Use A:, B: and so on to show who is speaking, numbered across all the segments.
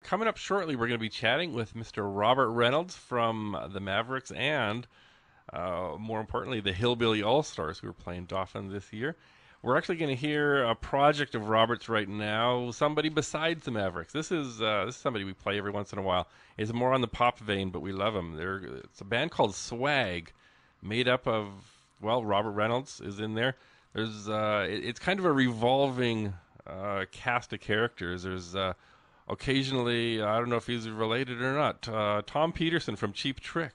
A: coming up shortly, we're going to be chatting with Mr. Robert Reynolds from the Mavericks and, more importantly, the Hillbilly All-Stars who are playing Dauphin this year. We're actually going to hear a project of Robert's right now, somebody besides the Mavericks. This is somebody we play every once in a while. It's more on the pop vein, but we love him. It's a band called Swag, made up of, well, Robert Reynolds is in there. It's kind of a revolving cast of characters. There's occasionally, I don't know if he's related or not, Tom Peterson from Cheap Trick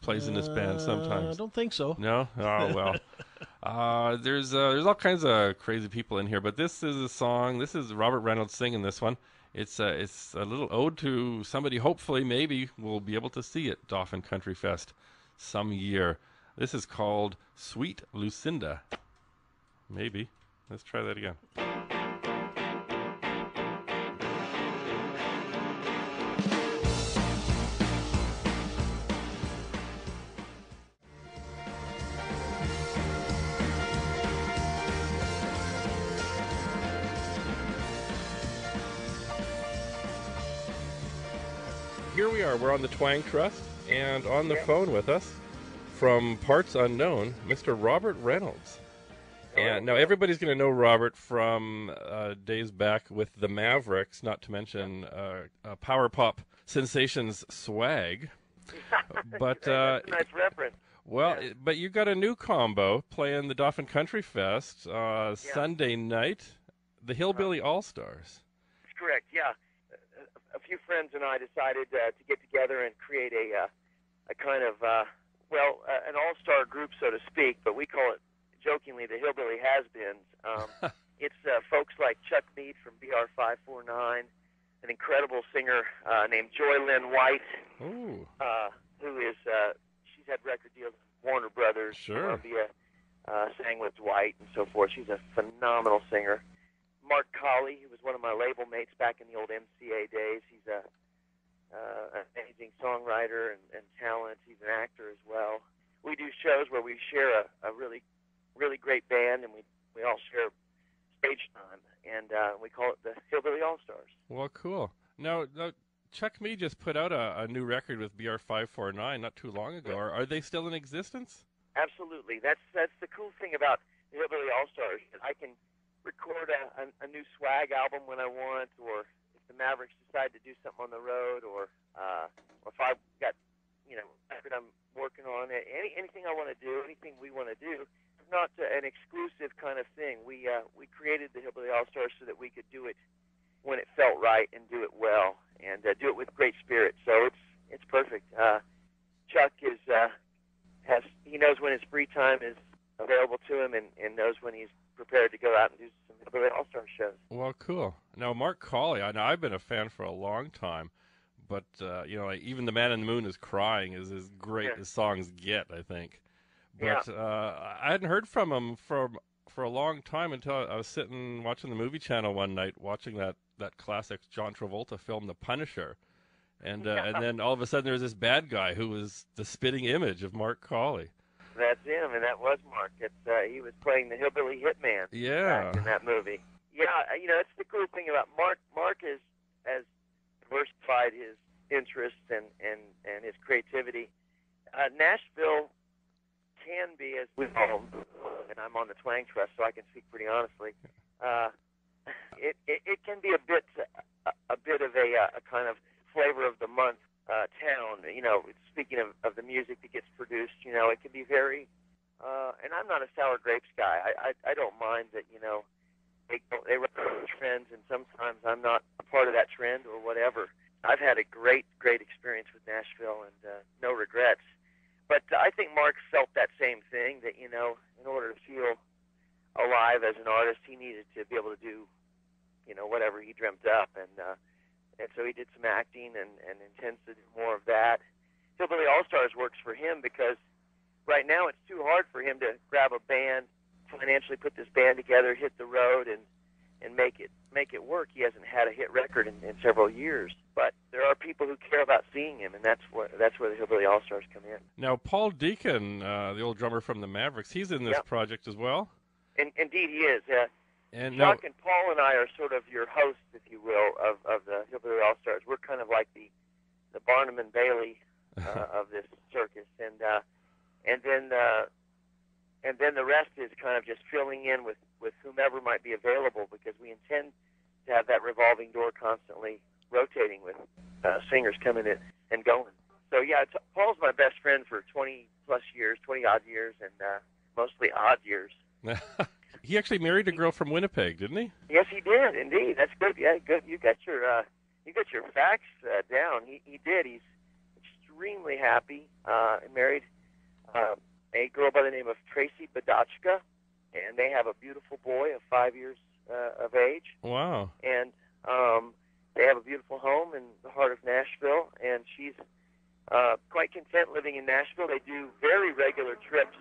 A: plays in this band
B: I
A: sometimes.
B: don't think so.
A: No? Oh, well. There's all kinds of crazy people in here, but this is a song. This is Robert Reynolds singing this one. It's a little ode to somebody. Hopefully, maybe we'll be able to see it Dauphin Country Fest some year. This is called Sweet Lucinda. Maybe. Let's try that again. Here we are. We're on the TwangTrust, and on the phone with us from Parts Unknown, Mr. Robert Reynolds. And now everybody's going to know Robert from days back with the Mavericks, not to mention power pop sensations Swag. But
C: That's a nice reference.
A: well,
C: Yeah.
A: but you got a new combo playing the Dauphin Country Fest Sunday night, the Hillbilly All Stars.
C: That's correct. Yeah, a few friends and I decided to get together and create a kind of an all-star group, so to speak. But we call it jokingly the Hillbilly Has-Beens. It's folks like Chuck Mead from BR549, an incredible singer named Joy Lynn White,
A: Ooh,
C: who is she's had record deals with Warner Brothers,
A: Sure.
C: Columbia, sang with Dwight and so forth. She's a phenomenal singer. Mark Colley, who was one of my label mates back in the old MCA days. He's an amazing songwriter and talent. He's an actor as well. We do shows where we share a really, really great band, and we all share stage time, and we call it the Hillbilly All-Stars.
A: well, cool. Now Chuck Me just put out a new record with BR549 not too long ago. Are they still in existence?
C: Absolutely. That's the cool thing about the Hillbilly All-Stars. I can record a new Swag album when I want, or if the Mavericks decide to do something on the road, or if I've got, record I'm working on, anything I want to do, anything we want to do. It's not an exclusive kind of thing. We created the Hillbilly All-Stars so that we could do it when it felt right and do it well and do it with great spirit. So it's perfect. Chuck he knows when his free time is available to him and knows when he's prepared to go out and do some Hillbilly All-Star shows.
A: Well, cool. Now, Mark Colley, I know I've been a fan for a long time, but like even "The Man in the Moon is Crying" is as great as songs get, I think. But I hadn't heard from him for a long time until I was sitting watching the movie channel one night, watching that classic John Travolta film, The Punisher, and then all of a sudden there was this bad guy who was the spitting image of Mark Colley.
C: That's him, and that was Mark. He was playing the hillbilly hitman
A: Yeah.
C: back in that movie. Yeah, it's the cool thing about Mark. Mark has diversified his interests and his creativity. Nashville can be, as we know, and I'm on the TwangTrust, so I can speak pretty honestly. It can be a bit of a kind of flavor of the month town. Speaking of the music that gets produced, it can be very. And I'm not a sour grapes guy. I don't mind that. They run trends, and sometimes I'm not a part of that trend or whatever. I've had a great experience with Nashville and no regrets. But I think Mark felt that same thing, that, in order to feel alive as an artist, he needed to be able to do, whatever he dreamt up. And so he did some acting and intends to do more of that. Hillbilly All-Stars works for him because right now it's too hard for him to grab a band, financially put this band together, hit the road, and make it work. He hasn't had a hit record in several years, but there are people who care about seeing him, and that's where the Hillbilly All-Stars come in.
A: Now, Paul Deacon, the old drummer from the Mavericks, he's in this project as well?
C: Indeed he is.
A: And
C: Chuck and Paul and I are sort of your hosts, if you will, of the Hillbilly All-Stars. We're kind and Bailey of this circus, and then the rest is kind of just filling in with whomever might be available, because we intend to have that revolving door constantly rotating with singers coming in and going. So yeah, Paul's my best friend for 20 plus years, 20 odd years, and mostly odd years.
A: He actually married a girl from Winnipeg, didn't he?
C: Yes, he did. Indeed, that's good. Yeah, good. You got your facts down. He did. He's extremely happy. Married a girl by the name of Tracy Badachka, and they have a beautiful boy of 5 years of age.
A: Wow.
C: And they have a beautiful home in the heart of Nashville, and she's quite content living in Nashville. They do very regular trips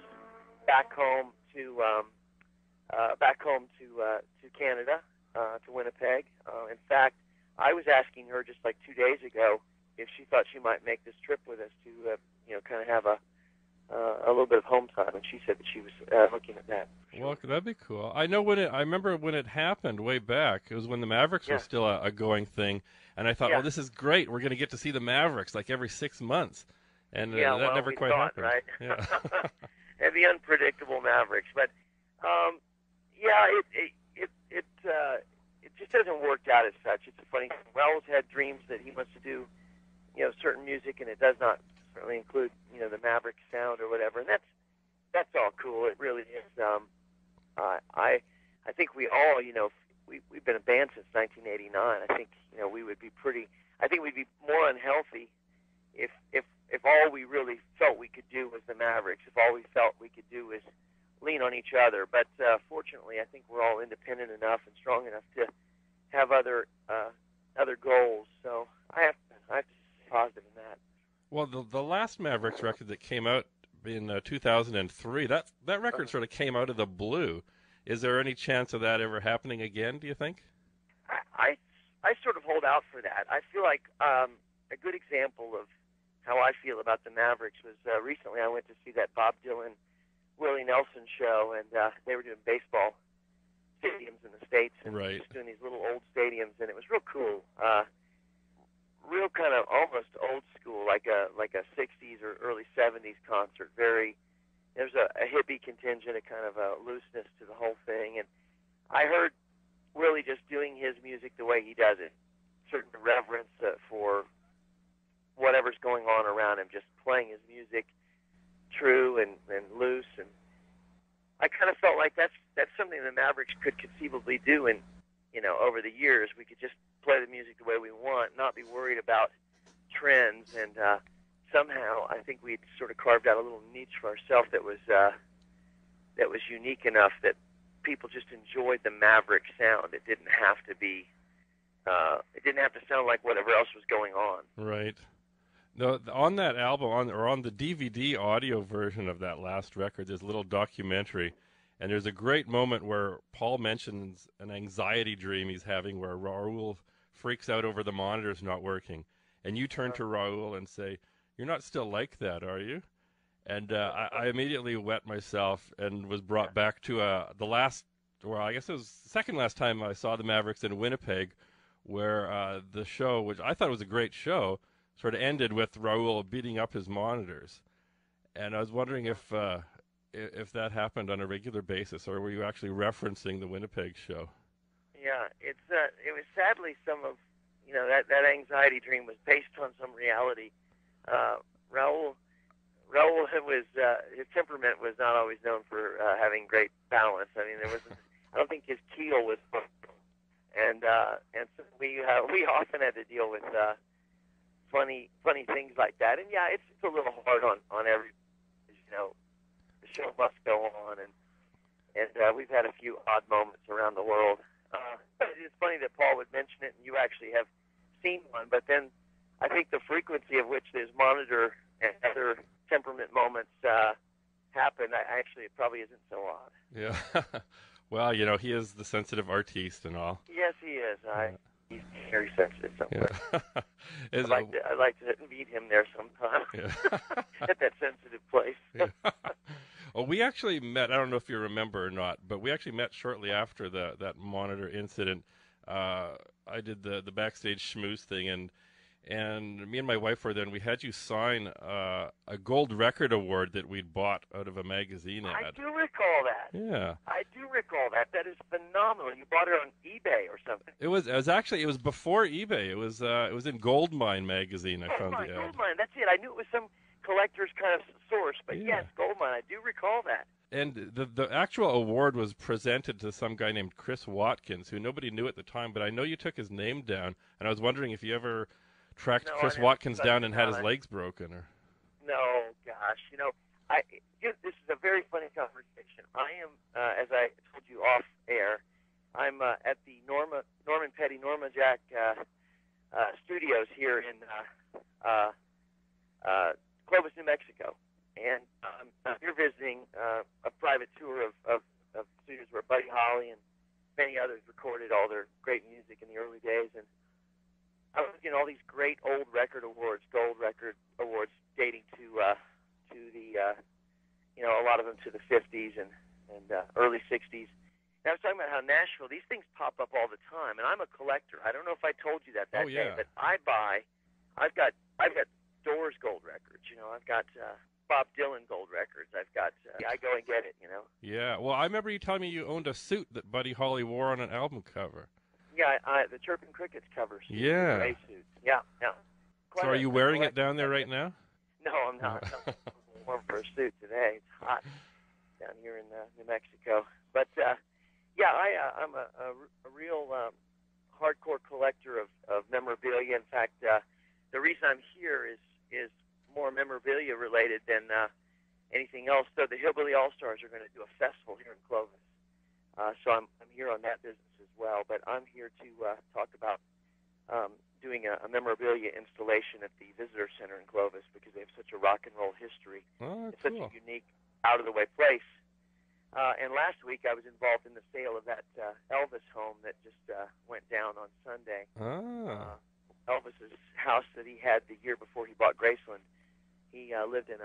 C: back home to Canada, to Winnipeg. In fact, I was asking her just like 2 days ago if she thought she might make this trip with us to kind of have a little bit of home time, and she said that she was looking at that. Sure.
A: Well, that'd be cool. I remember when it happened way back. It was when the Mavericks were still a going thing, and I thought, oh, this is great. We're going to get to see the Mavericks like every 6 months, and that never quite happened.
C: Right?
A: Yeah.
C: And the unpredictable Mavericks, but it just doesn't work out as such. It's a funny thing. Raul's had dreams that he wants to do, certain music, and it does not certainly include, the Maverick sound or whatever. And that's all cool. It really is. I think we all, we've been a band since 1989. I think, we'd be more unhealthy if all we really felt we could do was the Mavericks, if all we felt we could do was lean on each other. But fortunately, I think we're all independent enough and strong enough to have other goals. So I have to be positive in that.
A: Well, the last Mavericks record that came out in 2003, that record sort of came out of the blue. Is there any chance of that ever happening again, do you think?
C: I sort of hold out for that. I feel like a good example of how I feel about the Mavericks was recently I went to see that Bob Dylan, Willie Nelson show, and they were doing baseball stadiums in the States, and just doing these little old stadiums, and it was real cool. Real kind of almost old school, like a 60s or early 70s concert. There's a hippie contingent, a kind of a looseness to the whole thing, and I heard Willie just doing his music the way he does it, certain reverence for whatever's going on around him, just playing his music true and loose, and I kind of felt like that's something the Mavericks could conceivably do, and over the years we could just play the music the way we want, not be worried about trends, and somehow I think we'd sort of carved out a little niche for ourselves that was unique enough that people just enjoyed the Maverick sound. It didn't have to be it didn't have to sound like whatever else was going on.
A: Right. No, on that album, on the DVD audio version of that last record, there's a little documentary, and there's a great moment where Paul mentions an anxiety dream he's having where Raul freaks out over the monitors not working, and you turn to Raul and say, "You're not still like that, are you?" And I immediately wet myself and was brought back to I guess it was the second last time I saw the Mavericks in Winnipeg, where the show, which I thought was a great show, sort of ended with Raul beating up his monitors. And I was wondering if that happened on a regular basis, or were you actually referencing the Winnipeg show?
C: Yeah, it was sadly some of, that anxiety dream was based on some reality. Raul was, his temperament was not always known for having great balance. I mean, I don't think his keel was, and so we often had to deal with funny things like that. And yeah, it's a little hard on every, the show must go on, and we've had a few odd moments around the world. But it's funny that Paul would mention it, and you actually have seen one. But then I think the frequency of which this monitor and other temperament moments happen, actually, it probably isn't so odd.
A: Yeah. Well, he is the sensitive artiste and all.
C: Yes, he is. He's very sensitive somewhere.
A: Yeah.
C: I'd like to meet him there sometime. Yeah. At that sensitive place.
A: Yeah. Well, we actually met, I don't know if you remember or not, but we actually met shortly after that monitor incident. I did the backstage schmooze thing, and and me and my wife were there, and we had you sign a gold record award that we'd bought out of a magazine ad.
C: I do recall that.
A: Yeah.
C: I do recall that. That is phenomenal. You bought it on eBay or something.
A: It was before eBay. It was in Goldmine magazine. I found the ad.
C: Goldmine. That's it. I knew it was some collector's kind of source, but yes, Goldmine. I do recall that.
A: And the actual award was presented to some guy named Chris Watkins, who nobody knew at the time, but I know you took his name down, and I was wondering if you ever tracked Chris Watkins down and had his legs broken. Or
C: No, gosh. This is a very funny conversation. I am, as I told you off air, I'm at the Norman Petty, Norma Jack studios here in Clovis, New Mexico. And I'm here visiting a private tour of studios where Buddy Holly and many others recorded all their great music in the early days. And I was getting all these great old record awards, gold record awards, dating to the a lot of them to the 50s and early 60s. And I was talking about how Nashville, these things pop up all the time, and I'm a collector. I don't know if I told you that day, but I've got Doors gold records. I've got Bob Dylan gold records. I've got I go and get it.
A: Yeah. Well, I remember you telling me you owned a suit that Buddy Holly wore on an album cover.
C: Yeah, the Chirpin Crickets cover suit.
A: Yeah.
C: Gray suit. Yeah.
A: So are you wearing it down there right now?
C: No, I'm not. I'm warm for a suit today. It's hot down here in New Mexico. But I'm a real hardcore collector of memorabilia. In fact, the reason I'm here is more memorabilia related than anything else. So the Hillbilly All-Stars are going to do a festival here in Clovis. So I'm here on that business as well. But I'm here to talk about doing a memorabilia installation at the Visitor Center in Clovis because they have such a rock and roll history.
A: Oh,
C: it's such a unique, out-of-the-way place. And last week I was involved in the sale of that Elvis home that just went down on Sunday. Elvis's house that he had the year before he bought Graceland. He lived in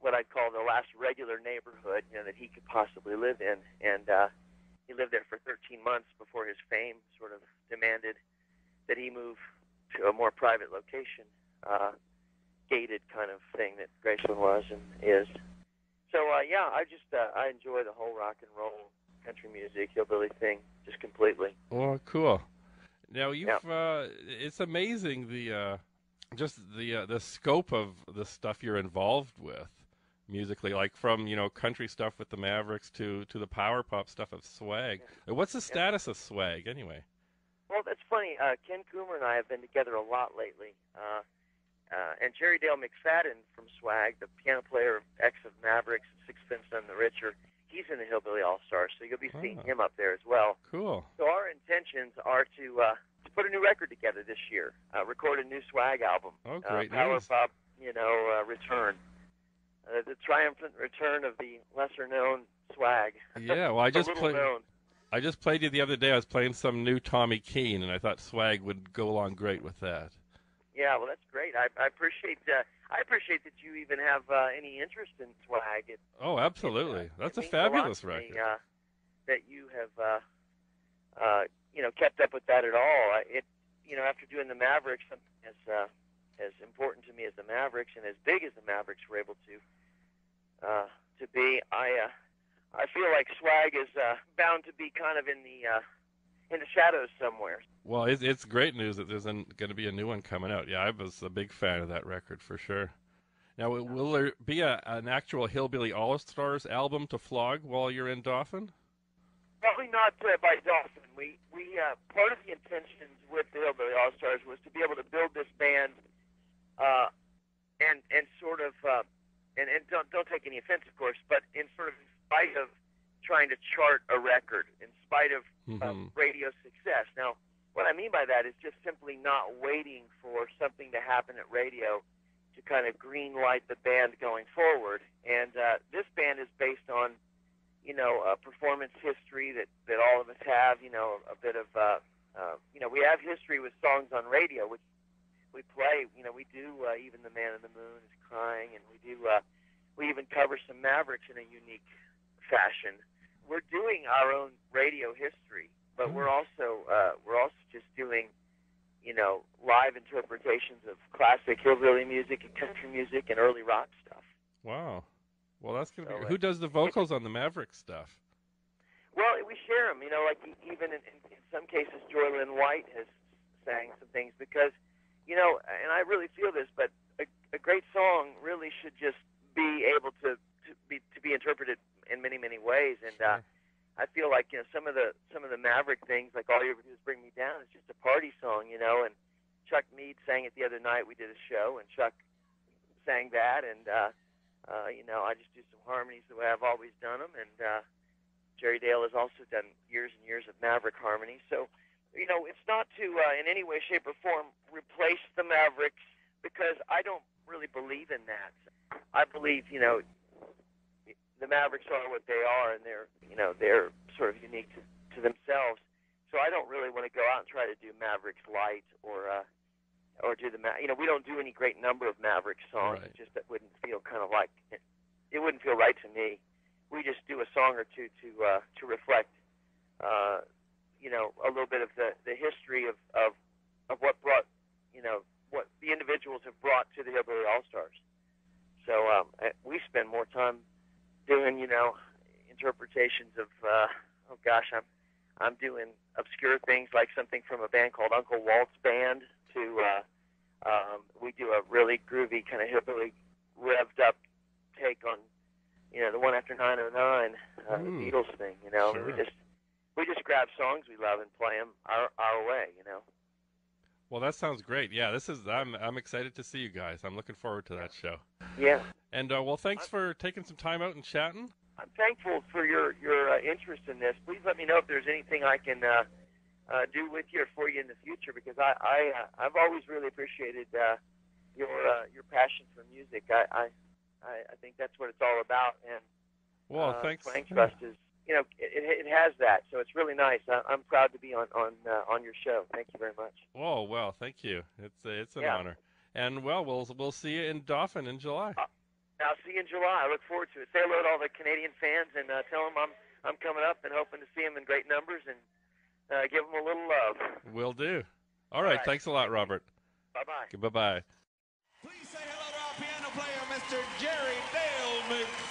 C: what I'd call the last regular neighborhood that he could possibly live in. And he lived there for 13 months before his fame sort of demanded that he move to a more private location, gated kind of thing that Graceland was and is. So, I enjoy the whole rock and roll, country music, hillbilly thing just completely.
A: Well, cool. Now, it's amazing the scope of the stuff you're involved with musically, like from, country stuff with the Mavericks to the power pop stuff of Swag. Yeah. What's the status of Swag, anyway?
C: Well, that's funny. Ken Coomer and I have been together a lot lately. And Jerry Dale McFadden from Swag, the piano player of X of Mavericks and Sixpence None the Richer, he's in the Hillbilly All-Stars, so you'll be seeing him up there as well.
A: Cool.
C: So our intentions are to put a new record together this year, record a new Swag album.
A: Oh, great
C: Power
A: news.
C: Pop, return. The triumphant return of the lesser-known Swag.
A: Yeah, well, I just played you the other day. I was playing some new Tommy Keene, and I thought Swag would go along great with that.
C: Yeah, well, that's great. I appreciate that you even have any interest in Swag.
A: Absolutely. That's a fabulous record.
C: That you have, kept up with that at all. After doing the Mavericks, as important to me as the Mavericks and as big as the Mavericks were able to be, I feel like Swag is bound to be kind of in the shadows somewhere.
A: Well, it's great news that there's going to be a new one coming out. Yeah, I was a big fan of that record for sure. Now, will there be an actual Hillbilly All-Stars album to flog while you're in Dauphin?
C: Probably not by Dauphin. We part of the intentions with the Hillbilly All-Stars was to be able to build this band and sort of and don't take any offense, of course, but in spite of trying to chart a record, in spite of radio success. Now, what I mean by that is just simply not waiting for something to happen at radio to kind of green light the band going forward. And this band is based on, a performance history that all of us have, a bit of, we have history with songs on radio, which we play, we do Even the Man in the Moon is Crying, and we even cover some Mavericks in a unique fashion. We're doing our own radio history, but we're also just doing live interpretations of classic hillbilly music and country music and early rock stuff.
A: Wow. Well, that's going to
C: So,
A: be... Who does the vocals on the Mavericks stuff?
C: Well, we share them, like even in some cases, Joylyn White has sang some things because, and I really feel this, but a great song really should just be able to be interpreted in many, many ways. And I feel like some of the Maverick things, like All You Ever Do Is Bring Me Down, is just a party song, and Chuck Mead sang it the other night. We did a show, and Chuck sang that, and I just do some harmonies the way I've always done them, and Jerry Dale has also done years and years of Maverick harmonies. So, it's not to in any way, shape, or form replace the Mavericks, because I don't really believe in that. I believe, the Mavericks are what they are, and they're sort of unique to themselves. So I don't really want to go out and try to do Mavericks light or do the we don't do any great number of Mavericks songs.
A: Right.
C: It's just that wouldn't feel kind of like it wouldn't feel right to me. We just do a song or two to reflect a little bit of the history of what brought what the individuals have brought to the Hillbilly All-Stars. So we spend more time doing interpretations of I'm doing obscure things like something from a band called Uncle Walt's Band to we do a really groovy kind of hillbilly revved up take on the one after 909 the Beatles thing.
A: Sure.
C: And we just grab songs we love and play them our way.
A: Well, that sounds great. Yeah, I'm excited to see you guys. I'm looking forward to that show.
C: Yeah.
A: And well, thanks for taking some time out and chatting.
C: I'm thankful for your interest in this. Please let me know if there's anything I can do with you or for you in the future, because I've always really appreciated your passion for music. I think that's what it's all about. And
A: well, thanks.
C: TwangTrust is it has that, so it's really nice. I'm proud to be on your show. Thank you very much.
A: Oh well, thank you. It's an honor. And well, we'll see you in Dauphin in July.
C: I'll see you in July. I look forward to it. Say hello to all the Canadian fans and tell them I'm coming up and hoping to see them in great numbers and give them a little love.
A: Will do. All right. Thanks a lot, Robert.
C: Bye-bye.
A: Bye-bye.
B: Please say hello to our piano player, Mr. Jerry Dale McPherson.